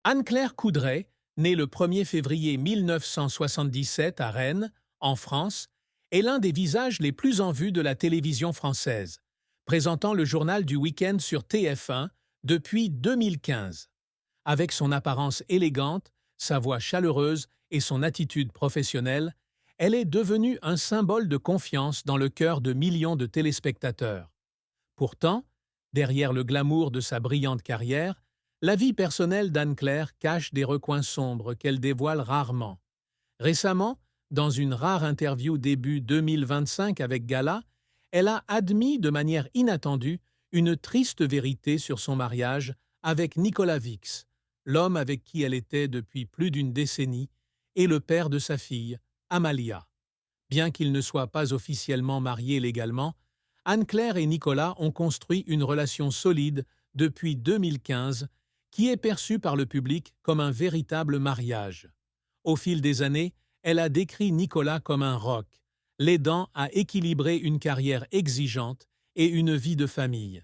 Anne-Claire Coudray, née le 1er février 1977 à Rennes, en France, est l'un des visages les plus en vue de la télévision française, présentant le journal du week-end sur TF1 depuis 2015. Avec son apparence élégante, sa voix chaleureuse et son attitude professionnelle, elle est devenue un symbole de confiance dans le cœur de millions de téléspectateurs. Pourtant, derrière le glamour de sa brillante carrière, la vie personnelle d'Anne-Claire cache des recoins sombres qu'elle dévoile rarement. Récemment, dans une rare interview début 2025 avec Gala, elle a admis de manière inattendue une triste vérité sur son mariage avec Nicolas Vix, l'homme avec qui elle était depuis plus d'une décennie et le père de sa fille, Amalia. Bien qu'ils ne soient pas officiellement mariés légalement, Anne-Claire et Nicolas ont construit une relation solide depuis 2015 qui est perçue par le public comme un véritable mariage. Au fil des années, elle a décrit Nicolas comme un roc, l'aidant à équilibrer une carrière exigeante et une vie de famille.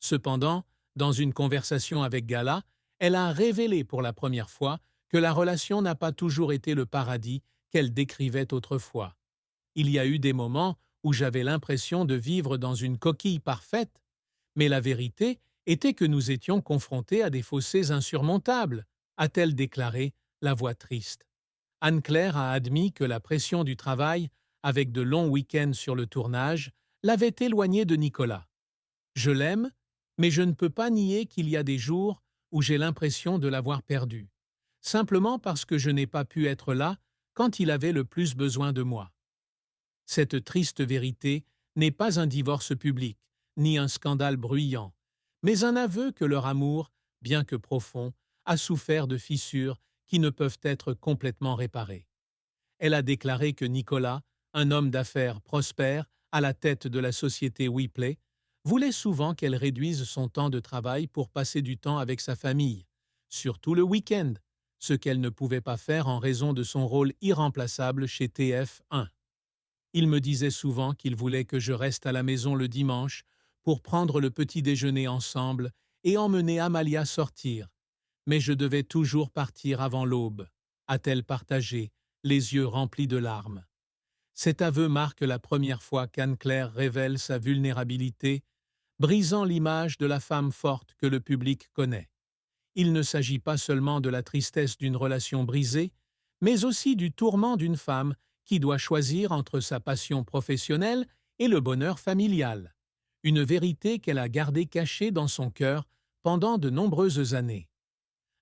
Cependant, dans une conversation avec Gala, elle a révélé pour la première fois que la relation n'a pas toujours été le paradis qu'elle décrivait autrefois. Il y a eu des moments où j'avais l'impression de vivre dans une coquille parfaite, mais la vérité était que nous étions confrontés à des fossés insurmontables, a-t-elle déclaré, la voix triste. Anne-Claire a admis que la pression du travail, avec de longs week-ends sur le tournage, l'avait éloignée de Nicolas. Je l'aime, mais je ne peux pas nier qu'il y a des jours où j'ai l'impression de l'avoir perdu, simplement parce que je n'ai pas pu être là quand il avait le plus besoin de moi. Cette triste vérité n'est pas un divorce public, ni un scandale bruyant, mais un aveu que leur amour, bien que profond, a souffert de fissures qui ne peuvent être complètement réparées. Elle a déclaré que Nicolas, un homme d'affaires prospère à la tête de la société WePlay, voulait souvent qu'elle réduise son temps de travail pour passer du temps avec sa famille, surtout le week-end, ce qu'elle ne pouvait pas faire en raison de son rôle irremplaçable chez TF1. Il me disait souvent qu'il voulait que je reste à la maison le dimanche pour prendre le petit déjeuner ensemble et emmener Amalia sortir. Mais je devais toujours partir avant l'aube, a-t-elle partagé, les yeux remplis de larmes. Cet aveu marque la première fois qu'Anne-Claire révèle sa vulnérabilité, brisant l'image de la femme forte que le public connaît. Il ne s'agit pas seulement de la tristesse d'une relation brisée, mais aussi du tourment d'une femme qui doit choisir entre sa passion professionnelle et le bonheur familial. Une vérité qu'elle a gardée cachée dans son cœur pendant de nombreuses années.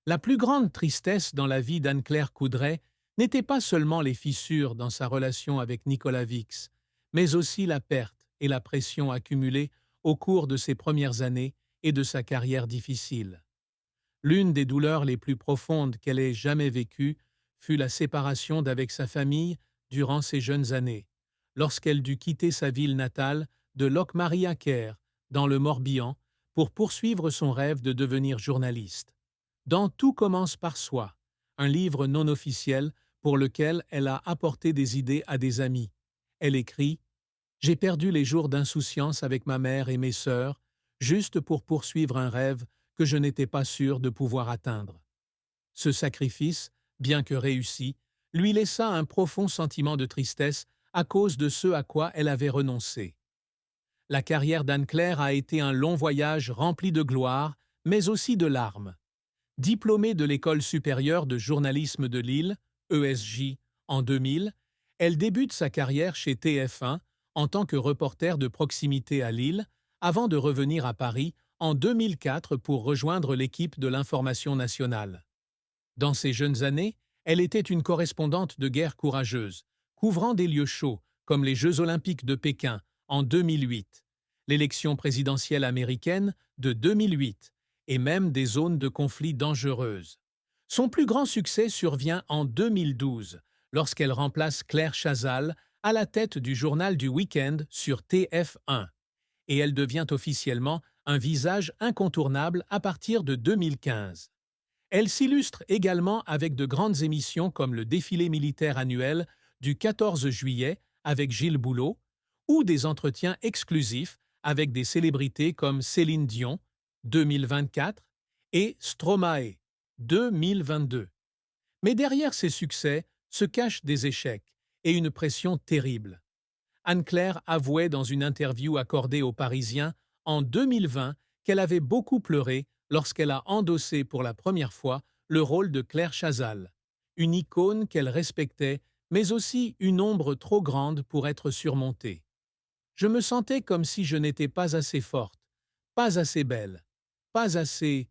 La plus grande tristesse dans la vie d'Anne-Claire Coudray n'était pas seulement les fissures dans sa relation avec Nicolas Vix, mais aussi la perte et la pression accumulées au cours de ses premières années et de sa carrière difficile. L'une des douleurs les plus profondes qu'elle ait jamais vécues fut la séparation d'avec sa famille durant ses jeunes années, lorsqu'elle dut quitter sa ville natale de Locmaria-Ker, dans le Morbihan, pour poursuivre son rêve de devenir journaliste. Dans Tout commence par soi, un livre non officiel pour lequel elle a apporté des idées à des amis. Elle écrit « J'ai perdu les jours d'insouciance avec ma mère et mes sœurs, juste pour poursuivre un rêve que je n'étais pas sûr de pouvoir atteindre. » Ce sacrifice, bien que réussi, lui laissa un profond sentiment de tristesse à cause de ce à quoi elle avait renoncé. La carrière d'Anne-Claire a été un long voyage rempli de gloire, mais aussi de larmes. Diplômée de l'École supérieure de journalisme de Lille, ESJ, en 2000, elle débute sa carrière chez TF1 en tant que reporter de proximité à Lille, avant de revenir à Paris en 2004 pour rejoindre l'équipe de l'Information nationale. Dans ses jeunes années, elle était une correspondante de guerre courageuse, couvrant des lieux chauds comme les Jeux olympiques de Pékin en 2008, l'élection présidentielle américaine de 2008 et même des zones de conflit dangereuses. Son plus grand succès survient en 2012, lorsqu'elle remplace Claire Chazal à la tête du journal du week-end sur TF1, et elle devient officiellement un visage incontournable à partir de 2015. Elle s'illustre également avec de grandes émissions comme le défilé militaire annuel du 14 juillet avec Gilles Boulot ou des entretiens exclusifs avec des célébrités comme Céline Dion, 2024, et Stromae, 2022. Mais derrière ces succès se cachent des échecs et une pression terrible. Anne-Claire avouait dans une interview accordée aux Parisiens en 2020 qu'elle avait beaucoup pleuré lorsqu'elle a endossé pour la première fois le rôle de Claire Chazal, une icône qu'elle respectait, mais aussi une ombre trop grande pour être surmontée. Je me sentais comme si je n'étais pas assez forte, pas assez belle, pas assez